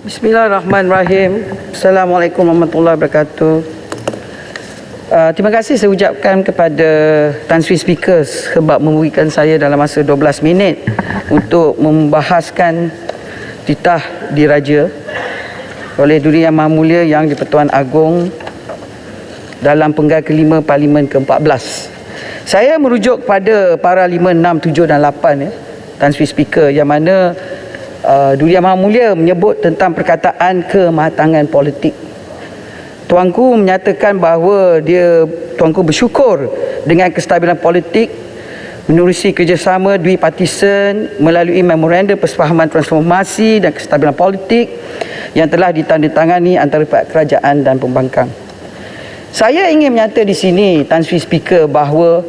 Bismillahirrahmanirrahim. Assalamualaikum warahmatullahi wabarakatuh. Terima kasih saya ucapkan kepada Tan Sri Speaker sebab memberikan saya dalam masa 12 minit untuk membahaskan titah diraja oleh Duli Yang Maha Mulia Yang di-Pertuan Agong dalam penggal kelima Parlimen ke-14. Saya merujuk kepada para 5, 6, 7 dan 8 Tan Sri Speaker, yang mana Duli Yang Maha Mulia menyebut tentang perkataan kematangan politik. Tuanku menyatakan bahawa tuanku bersyukur dengan kestabilan politik menerusi kerjasama Duipartisan melalui memorandum persefahaman transformasi dan kestabilan politik yang telah ditandatangani antara pihak kerajaan dan pembangkang. Saya ingin menyata di sini, Tan Sri Speaker, bahawa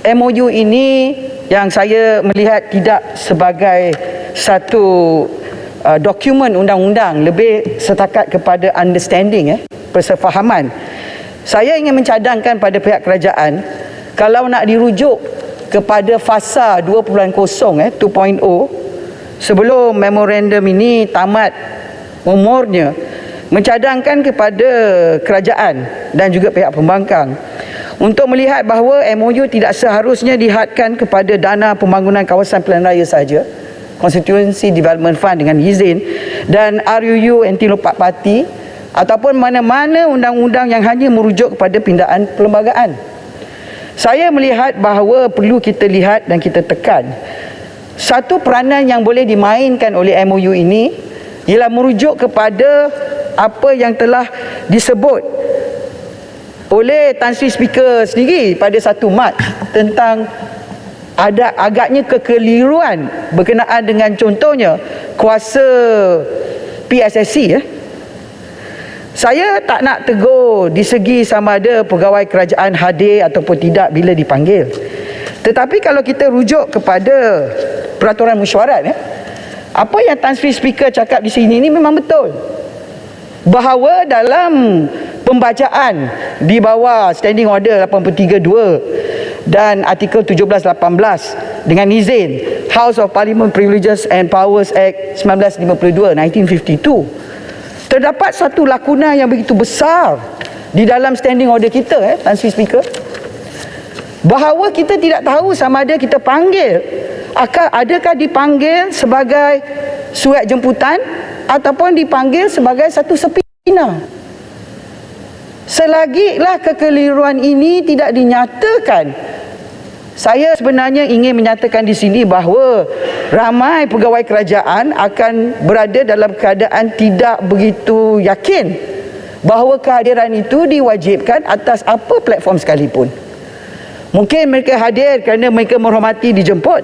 MOU ini yang saya melihat tidak sebagai satu dokumen undang-undang, lebih setakat kepada understanding, persefahaman. Saya ingin mencadangkan pada pihak kerajaan, kalau nak dirujuk kepada fasa 2.0, 2.0, sebelum memorandum ini tamat umurnya, mencadangkan kepada kerajaan dan juga pihak pembangkang untuk melihat bahawa MOU tidak seharusnya dihadkan kepada dana pembangunan kawasan pilihan raya saja, Constituency Development Fund dengan izin, dan RUU anti lompat parti, ataupun mana-mana undang-undang yang hanya merujuk kepada pindaan perlembagaan. Saya melihat bahawa perlu kita lihat dan kita tekan satu peranan yang boleh dimainkan oleh MOU ini ialah merujuk kepada apa yang telah disebut oleh Tan Sri Speaker sendiri pada 1 Mac tentang ada agaknya kekeliruan berkenaan dengan contohnya kuasa PSSC. Saya tak nak tegur di segi sama ada pegawai kerajaan hadir ataupun tidak bila dipanggil. Tetapi kalau kita rujuk kepada peraturan mesyuarat, apa yang Tan Sri Speaker cakap di sini ni memang betul. Bahawa dalam pembacaan di bawah Standing Order 83.2 dan Artikel 17.18 dengan izin House of Parliament Privileges and Powers Act 1952, 1952, terdapat satu lakuna yang begitu besar di dalam Standing Order kita, Tan Sri Speaker, bahawa kita tidak tahu sama ada kita panggil, adakah dipanggil sebagai surat jemputan ataupun dipanggil sebagai satu subpoena. Selagilah kekeliruan ini tidak dinyatakan, saya sebenarnya ingin menyatakan di sini bahawa ramai pegawai kerajaan akan berada dalam keadaan tidak begitu yakin bahawa kehadiran itu diwajibkan atas apa platform sekalipun. Mungkin mereka hadir kerana mereka menghormati dijemput.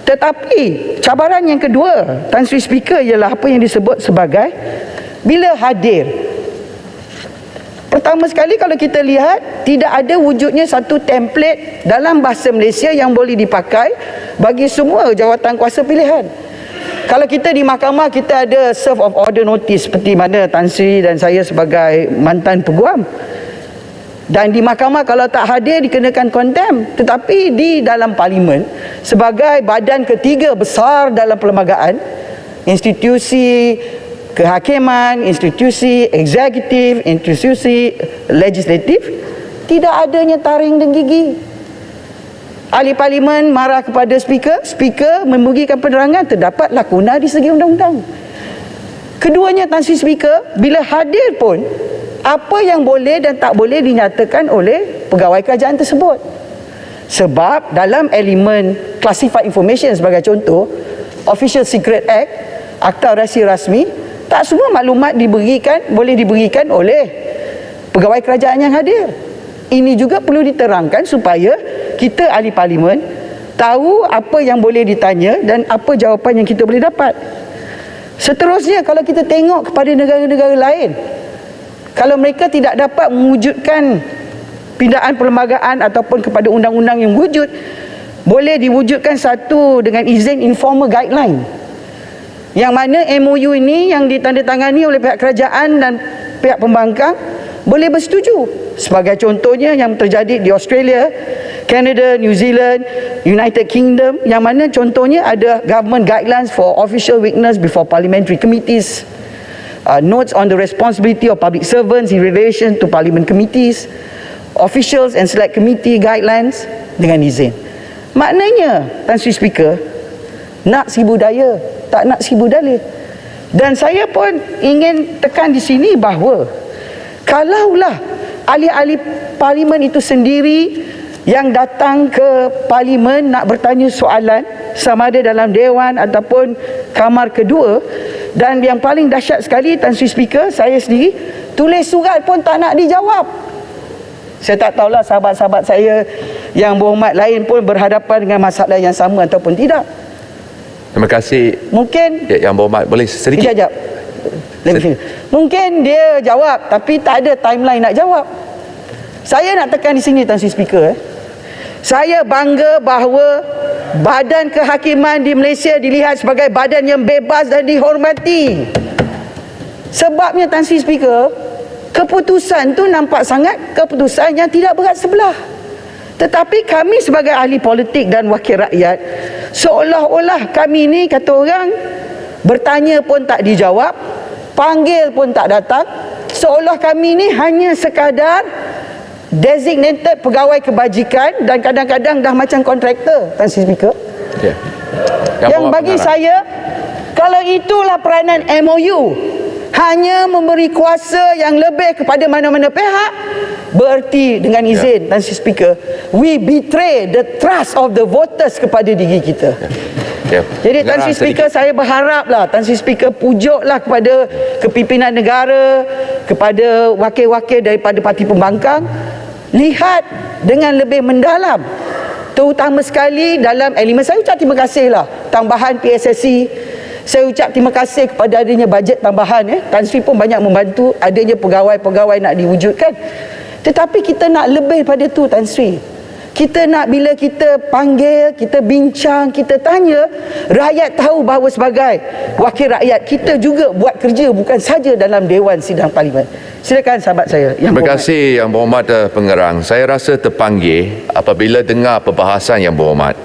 Tetapi cabaran yang kedua, Tan Sri Speaker, ialah apa yang disebut sebagai bila hadir. Pertama sekali, kalau kita lihat, tidak ada wujudnya satu template dalam bahasa Malaysia yang boleh dipakai bagi semua jawatan kuasa pilihan. Kalau kita di mahkamah, kita ada serve of order notice seperti mana Tan Sri dan saya sebagai mantan peguam. Dan di mahkamah kalau tak hadir dikenakan contempt. Tetapi di dalam parlimen, sebagai badan ketiga besar dalam perlembagaan, institusi kehakiman, institusi eksekutif, institusi legislatif, tidak adanya taring dan gigi. Ahli parlimen marah kepada speaker, speaker memberikan penerangan terdapat lakuna di segi undang-undang. Keduanya, Tan Sri Speaker, bila hadir pun apa yang boleh dan tak boleh dinyatakan oleh pegawai kerajaan tersebut. Sebab dalam elemen classified information sebagai contoh, Official Secret Act, Akta Rahsia Rasmi, tak semua maklumat boleh diberikan oleh pegawai kerajaan yang hadir. Ini juga perlu diterangkan supaya kita ahli parlimen tahu apa yang boleh ditanya dan apa jawapan yang kita boleh dapat. Seterusnya, kalau kita tengok kepada negara-negara lain, kalau mereka tidak dapat mewujudkan pindaan perlembagaan ataupun kepada undang-undang yang wujud, boleh diwujudkan satu dengan izin informal guideline, yang mana MOU ini yang ditandatangani oleh pihak kerajaan dan pihak pembangkang boleh bersetuju. Sebagai contohnya yang terjadi di Australia Canada, New Zealand, United Kingdom, yang mana contohnya ada government guidelines for official witness before parliamentary committees, notes on the responsibility of public servants in relation to parliament committees, officials and select committee guidelines dengan izin. Maknanya, Tan Sri Speaker, nak si budaya, tak nak si budalih. Dan saya pun ingin tekan di sini bahawa kalaulah ahli-ahli parlimen itu sendiri yang datang ke parlimen nak bertanya soalan sama ada dalam dewan ataupun kamar kedua, dan yang paling dahsyat sekali, Tan Sri Speaker, saya sendiri tulis surat pun tak nak dijawab. Saya tak tahulah sahabat-sahabat saya yang berhormat lain pun berhadapan dengan masalah yang sama ataupun tidak. Terima kasih. Mungkin Yang Berhormat, boleh sedikit? Sekejap. Mungkin dia jawab tapi tak ada timeline nak jawab. Saya nak tekan di sini, Tan Sri Speaker, saya bangga bahawa badan kehakiman di Malaysia dilihat sebagai badan yang bebas dan dihormati. Sebabnya, Tan Sri Speaker, keputusan tu nampak sangat keputusan yang tidak berat sebelah. Tetapi kami sebagai ahli politik dan wakil rakyat, seolah-olah kami ni, kata orang, bertanya pun tak dijawab, panggil pun tak datang, seolah kami ni hanya sekadar designated pegawai kebajikan dan kadang-kadang dah macam kontraktor, Tan Sri Speaker. Ya. Yang bagi saya, kalau itulah peranan MOU, hanya memberi kuasa yang lebih kepada mana-mana pihak, bererti dengan izin, Tan Sri Speaker, we betray the trust of the voters kepada diri kita. Jadi Tan Sri Speaker, saya berharaplah Tan Sri Speaker pujuklah kepada kepimpinan negara, kepada wakil-wakil daripada parti pembangkang, lihat dengan lebih mendalam, terutama sekali dalam elemen. Saya ucap terima kasihlah tambahan PSSC. Saya ucap terima kasih kepada adanya bajet tambahan. Tan Sri pun banyak membantu adanya pegawai-pegawai nak diwujudkan. Tetapi kita nak lebih pada tu, Tan Sri. Kita nak bila kita panggil, kita bincang, kita tanya, rakyat tahu bahawa sebagai wakil rakyat kita juga buat kerja bukan saja dalam Dewan Sidang Parlimen. Silakan sahabat saya. Terima kasih Yang Berhormat Pengarang. Saya rasa terpanggil apabila dengar perbahasan Yang Berhormat.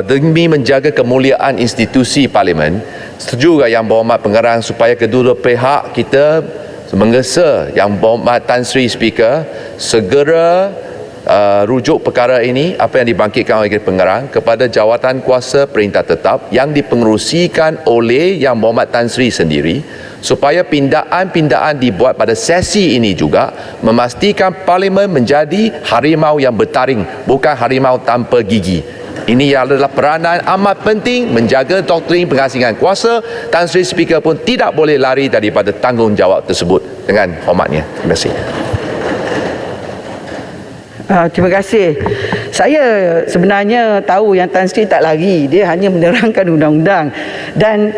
Demi menjaga kemuliaan institusi Parlimen, setuju Yang Berhormat Pengarang supaya kedua pihak kita menggesa Yang Berhormat Tan Sri Speaker segera rujuk perkara ini, apa yang dibangkitkan oleh pengarang, kepada jawatan kuasa perintah tetap yang dipengerusikan oleh Yang Berhormat Tan Sri sendiri, supaya pindaan-pindaan dibuat pada sesi ini juga memastikan Parlimen menjadi harimau yang bertaring, bukan harimau tanpa gigi. Ini adalah peranan amat penting menjaga doktrin pengasingan kuasa. Tan Sri Speaker pun tidak boleh lari daripada tanggungjawab tersebut. Dengan hormatnya. Terima kasih. Terima kasih. Saya sebenarnya tahu yang Tan Sri tak lari. Dia hanya menerangkan undang-undang. Dan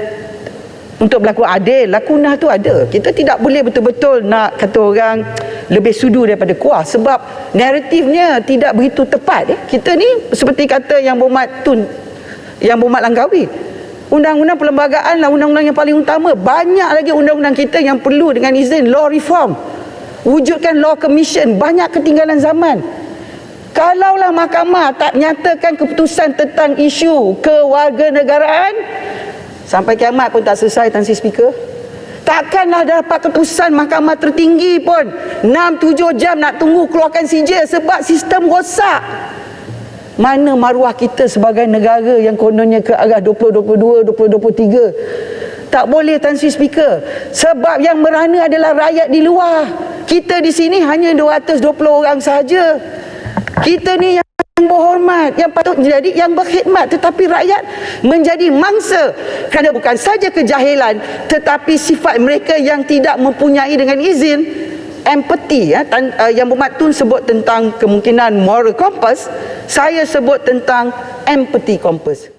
untuk berlaku adil, lakunah tu ada. Kita tidak boleh betul-betul nak kata orang lebih sudu daripada kuah, sebab naratifnya tidak begitu tepat. Kita ni seperti kata Yang Berhormat Tun, Yang Berhormat Langkawi, undang-undang perlembagaan lah undang-undang yang paling utama. Banyak lagi undang-undang kita yang perlu dengan izin law reform, wujudkan law commission. Banyak ketinggalan zaman. Kalaulah mahkamah tak nyatakan keputusan tentang isu kewarganegaraan, sampai kiamat pun tak selesai, Tan Sri Speaker. Takkanlah dapat keputusan mahkamah tertinggi pun 6-7 jam nak tunggu keluarkan sijil sebab sistem rosak. Mana maruah kita sebagai negara yang kononnya ke arah 2022, 2023? Tak boleh, Tan Sri Speaker. Sebab yang merana adalah rakyat di luar. Kita di sini hanya 220 orang sahaja. Kita ni yang berhormat, yang patut jadi yang berkhidmat, tetapi rakyat menjadi mangsa kerana bukan saja kejahilan tetapi sifat mereka yang tidak mempunyai dengan izin empathy. Yang Berhormat Tun sebut tentang kemungkinan moral compass, saya sebut tentang empathy compass.